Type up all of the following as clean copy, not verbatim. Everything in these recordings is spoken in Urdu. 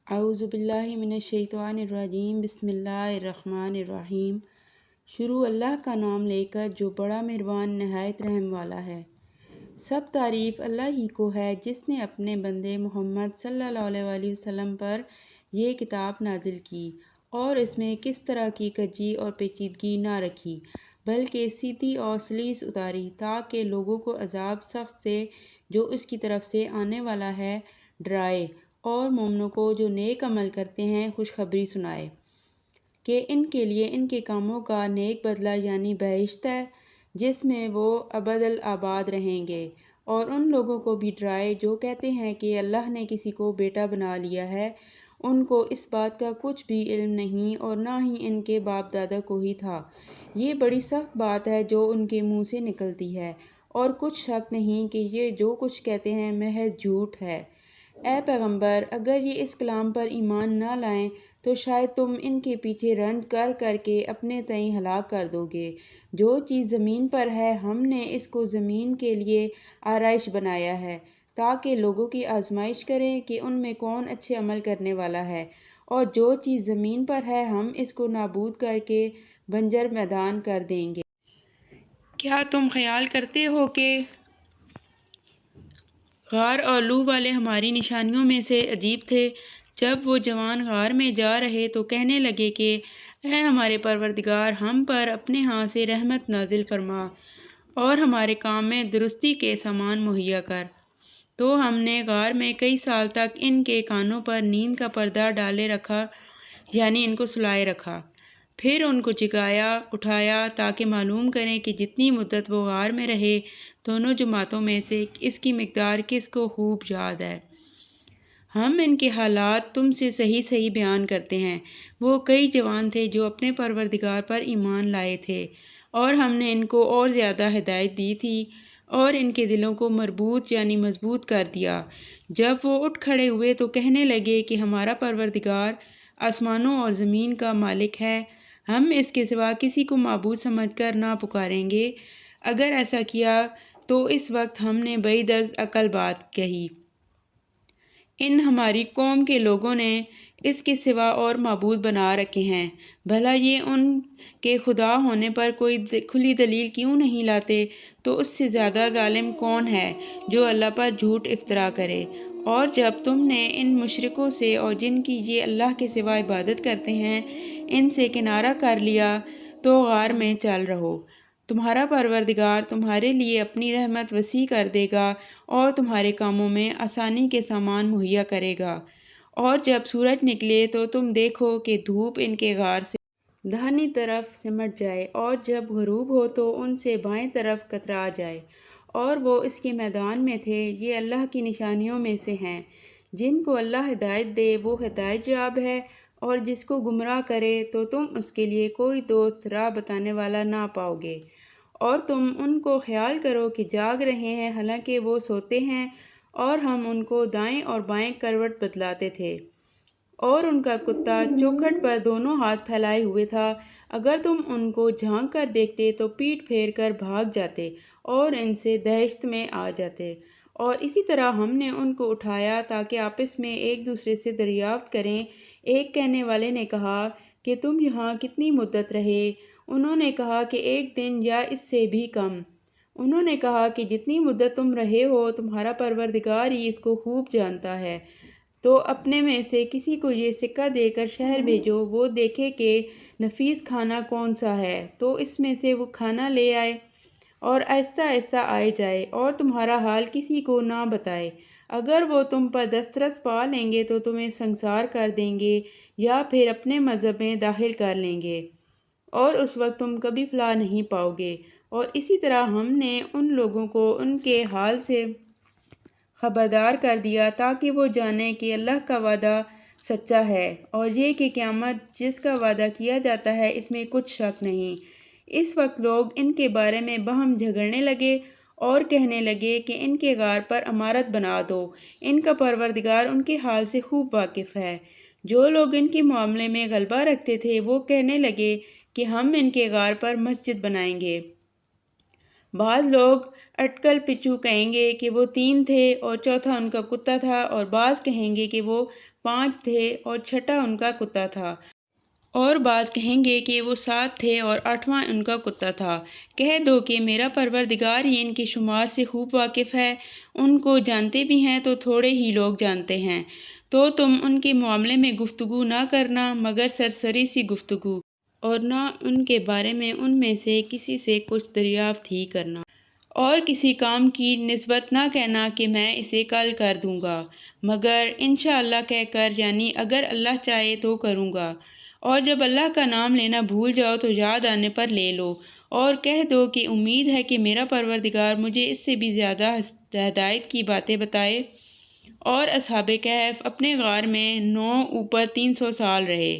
اعوذ باللہ من الشیطان الرجیم بسم اللہ الرحمن الرحیم۔ شروع اللہ کا نام لے کر جو بڑا مہربان نہایت رحم والا ہے۔ سب تعریف اللہ ہی کو ہے جس نے اپنے بندے محمد صلی اللہ علیہ وسلم پر یہ کتاب نازل کی اور اس میں کس طرح کی کجی اور پیچیدگی نہ رکھی بلکہ سیدھی اور سلیس اتاری تاکہ لوگوں کو عذاب سخت سے جو اس کی طرف سے آنے والا ہے ڈرائے اور مومنوں کو جو نیک عمل کرتے ہیں خوشخبری سنائے کہ ان کے لیے ان کے کاموں کا نیک بدلہ یعنی بہشت ہے جس میں وہ ابد رہیں گے، اور ان لوگوں کو بھی ڈرائے جو کہتے ہیں کہ اللہ نے کسی کو بیٹا بنا لیا ہے۔ ان کو اس بات کا کچھ بھی علم نہیں اور نہ ہی ان کے باپ دادا کو ہی تھا۔ یہ بڑی سخت بات ہے جو ان کے منہ سے نکلتی ہے، اور کچھ شک نہیں کہ یہ جو کچھ کہتے ہیں محض جھوٹ ہے۔ اے پیغمبر، اگر یہ اس کلام پر ایمان نہ لائیں تو شاید تم ان کے پیچھے رنج کر کر کے اپنے تئیں ہلاک کر دو گے۔ جو چیز زمین پر ہے ہم نے اس کو زمین کے لیے آرائش بنایا ہے تاکہ لوگوں کی آزمائش کریں کہ ان میں کون اچھے عمل کرنے والا ہے، اور جو چیز زمین پر ہے ہم اس کو نابود کر کے بنجر میدان کر دیں گے۔ کیا تم خیال کرتے ہو کہ غار اور لوح والے ہماری نشانیوں میں سے عجیب تھے؟ جب وہ جوان غار میں جا رہے تو کہنے لگے کہ اے ہمارے پروردگار، ہم پر اپنے ہاں سے رحمت نازل فرما اور ہمارے کام میں درستی کے سامان مہیا کر۔ تو ہم نے غار میں کئی سال تک ان کے کانوں پر نیند کا پردہ ڈالے رکھا، یعنی ان کو سلائے رکھا، پھر ان کو جگایا اٹھایا تاکہ معلوم کریں کہ جتنی مدت وہ غار میں رہے دونوں جماعتوں میں سے اس کی مقدار کس کو خوب یاد ہے۔ ہم ان کے حالات تم سے صحیح صحیح بیان کرتے ہیں۔ وہ کئی جوان تھے جو اپنے پروردگار پر ایمان لائے تھے، اور ہم نے ان کو اور زیادہ ہدایت دی تھی اور ان کے دلوں کو مربوط یعنی مضبوط کر دیا۔ جب وہ اٹھ کھڑے ہوئے تو کہنے لگے کہ ہمارا پروردگار آسمانوں اور زمین کا مالک ہے، ہم اس کے سوا کسی کو معبود سمجھ کر نہ پکاریں گے۔ اگر ایسا کیا تو اس وقت ہم نے بعید از عقل بات کہی۔ ان ہماری قوم کے لوگوں نے اس کے سوا اور معبود بنا رکھے ہیں، بھلا یہ ان کے خدا ہونے پر کوئی کھلی دلیل کیوں نہیں لاتے؟ تو اس سے زیادہ ظالم کون ہے جو اللہ پر جھوٹ افطرا کرے؟ اور جب تم نے ان مشرکوں سے اور جن کی یہ اللہ کے سوا عبادت کرتے ہیں ان سے کنارہ کر لیا تو غار میں چل رہو، تمہارا پروردگار تمہارے لیے اپنی رحمت وسیع کر دے گا اور تمہارے کاموں میں آسانی کے سامان مہیا کرے گا۔ اور جب سورج نکلے تو تم دیکھو کہ دھوپ ان کے غار سے داہنی طرف سمٹ جائے، اور جب غروب ہو تو ان سے بائیں طرف کترا جائے، اور وہ اس کے میدان میں تھے۔ یہ اللہ کی نشانیوں میں سے ہیں۔ جن کو اللہ ہدایت دے وہ ہدایت یاب ہے، اور جس کو گمراہ کرے تو تم اس کے لیے کوئی دوست راہ بتانے والا نہ پاؤ گے۔ اور تم ان کو خیال کرو کہ جاگ رہے ہیں حالانکہ وہ سوتے ہیں، اور ہم ان کو دائیں اور بائیں کروٹ بدلاتے تھے، اور ان کا کتا چوکھٹ پر دونوں ہاتھ پھیلائے ہوئے تھا۔ اگر تم ان کو جھانک کر دیکھتے تو پیٹ پھیر کر بھاگ جاتے اور ان سے دہشت میں آ جاتے۔ اور اسی طرح ہم نے ان کو اٹھایا تاکہ آپس میں ایک دوسرے سے دریافت کریں۔ ایک کہنے والے نے کہا کہ تم یہاں کتنی مدت رہے؟ انہوں نے کہا کہ ایک دن یا اس سے بھی کم۔ انہوں نے کہا کہ جتنی مدت تم رہے ہو تمہارا پروردگار ہی اس کو خوب جانتا ہے۔ تو اپنے میں سے کسی کو یہ سکہ دے کر شہر بھیجو، وہ دیکھے کہ نفیس کھانا کون سا ہے تو اس میں سے وہ کھانا لے آئے، اور آہستہ آہستہ آئے جائے اور تمہارا حال کسی کو نہ بتائے۔ اگر وہ تم پر دسترس پا لیں گے تو تمہیں سنگسار کر دیں گے یا پھر اپنے مذہب میں داخل کر لیں گے، اور اس وقت تم کبھی فلاح نہیں پاؤ گے۔ اور اسی طرح ہم نے ان لوگوں کو ان کے حال سے خبردار کر دیا تاکہ وہ جانیں کہ اللہ کا وعدہ سچا ہے، اور یہ کہ قیامت جس کا وعدہ کیا جاتا ہے اس میں کچھ شک نہیں۔ اس وقت لوگ ان کے بارے میں باہم جھگڑنے لگے اور کہنے لگے کہ ان کے غار پر عمارت بنا دو، ان کا پروردگار ان کے حال سے خوب واقف ہے۔ جو لوگ ان کے معاملے میں غلبہ رکھتے تھے وہ کہنے لگے کہ ہم ان کے غار پر مسجد بنائیں گے۔ بعض لوگ اٹکل پچو کہیں گے کہ وہ 3 تھے اور چوتھا ان کا کتا تھا، اور بعض کہیں گے کہ وہ 5 تھے اور چھٹا ان کا کتا تھا، اور بعض کہیں گے کہ وہ 7 تھے اور 8واں ان کا کتا تھا۔ کہہ دو کہ میرا پروردگار ہی ان کے شمار سے خوب واقف ہے، ان کو جانتے بھی ہیں تو تھوڑے ہی لوگ جانتے ہیں۔ تو تم ان کے معاملے میں گفتگو نہ کرنا مگر سرسری سی گفتگو، اور نہ ان کے بارے میں ان میں سے کسی سے کچھ دریافت ہی کرنا، اور کسی کام کی نسبت نہ کہنا کہ میں اسے کل کر دوں گا، مگر انشاءاللہ کہہ کر، یعنی اگر اللہ چاہے تو کروں گا۔ اور جب اللہ کا نام لینا بھول جاؤ تو یاد آنے پر لے لو، اور کہہ دو کہ امید ہے کہ میرا پروردگار مجھے اس سے بھی زیادہ ہدایت کی باتیں بتائے۔ اور اصحاب کہف اپنے غار میں 9 اوپر 300 سال رہے۔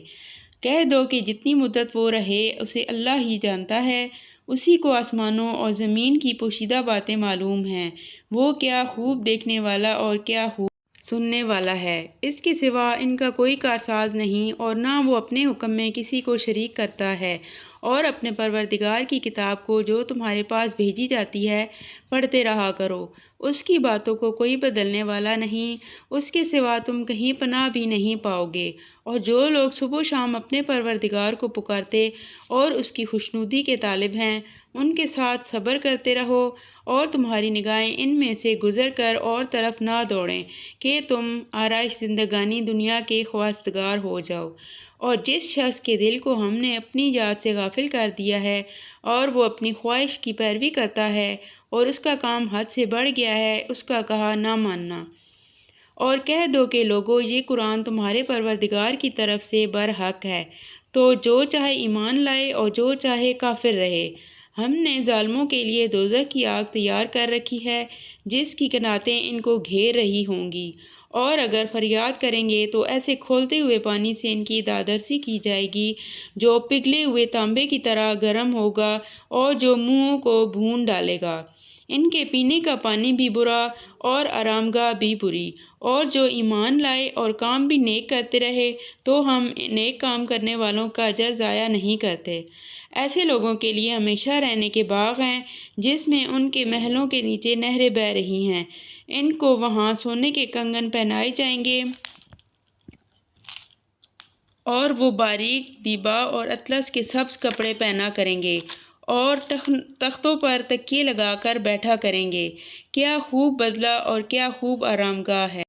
کہہ دو کہ جتنی مدت وہ رہے اسے اللہ ہی جانتا ہے، اسی کو آسمانوں اور زمین کی پوشیدہ باتیں معلوم ہیں، وہ کیا خوب دیکھنے والا اور کیا خوب سننے والا ہے۔ اس کے سوا ان کا کوئی کارساز نہیں، اور نہ وہ اپنے حکم میں کسی کو شریک کرتا ہے۔ اور اپنے پروردگار کی کتاب کو جو تمہارے پاس بھیجی جاتی ہے پڑھتے رہا کرو، اس کی باتوں کو کوئی بدلنے والا نہیں، اس کے سوا تم کہیں پناہ بھی نہیں پاؤ گے۔ اور جو لوگ صبح و شام اپنے پروردگار کو پکارتے اور اس کی خوشنودی کے طالب ہیں، ان کے ساتھ صبر کرتے رہو، اور تمہاری نگاہیں ان میں سے گزر کر اور طرف نہ دوڑیں کہ تم آرائش زندگانی دنیا کے خواستگار ہو جاؤ۔ اور جس شخص کے دل کو ہم نے اپنی یاد سے غافل کر دیا ہے اور وہ اپنی خواہش کی پیروی کرتا ہے اور اس کا کام حد سے بڑھ گیا ہے، اس کا کہا نہ ماننا۔ اور کہہ دو کہ لوگو، یہ قرآن تمہارے پروردگار کی طرف سے برحق ہے، تو جو چاہے ایمان لائے اور جو چاہے کافر رہے۔ ہم نے ظالموں کے لیے دوزخ کی آگ تیار کر رکھی ہے جس کی قناتیں ان کو گھیر رہی ہوں گی، اور اگر فریاد کریں گے تو ایسے کھولتے ہوئے پانی سے ان کی دادرسی کی جائے گی جو پگھلے ہوئے تانبے کی طرح گرم ہوگا اور جو منہوں کو بھون ڈالے گا۔ ان کے پینے کا پانی بھی برا اور آرامگاہ بھی بری۔ اور جو ایمان لائے اور کام بھی نیک کرتے رہے تو ہم نیک کام کرنے والوں کا اجر ضائع نہیں کرتے۔ ایسے لوگوں کے لیے ہمیشہ رہنے کے باغ ہیں جس میں ان کے محلوں کے نیچے نہریں بہہ رہی ہیں، ان کو وہاں سونے کے کنگن پہنائے جائیں گے اور وہ باریک دیبا اور اطلس کے سبز کپڑے پہنا کریں گے، اور تختوں پر تکیے لگا کر بیٹھا کریں گے۔ کیا خوب بدلہ اور کیا خوب آرام گاہ ہے!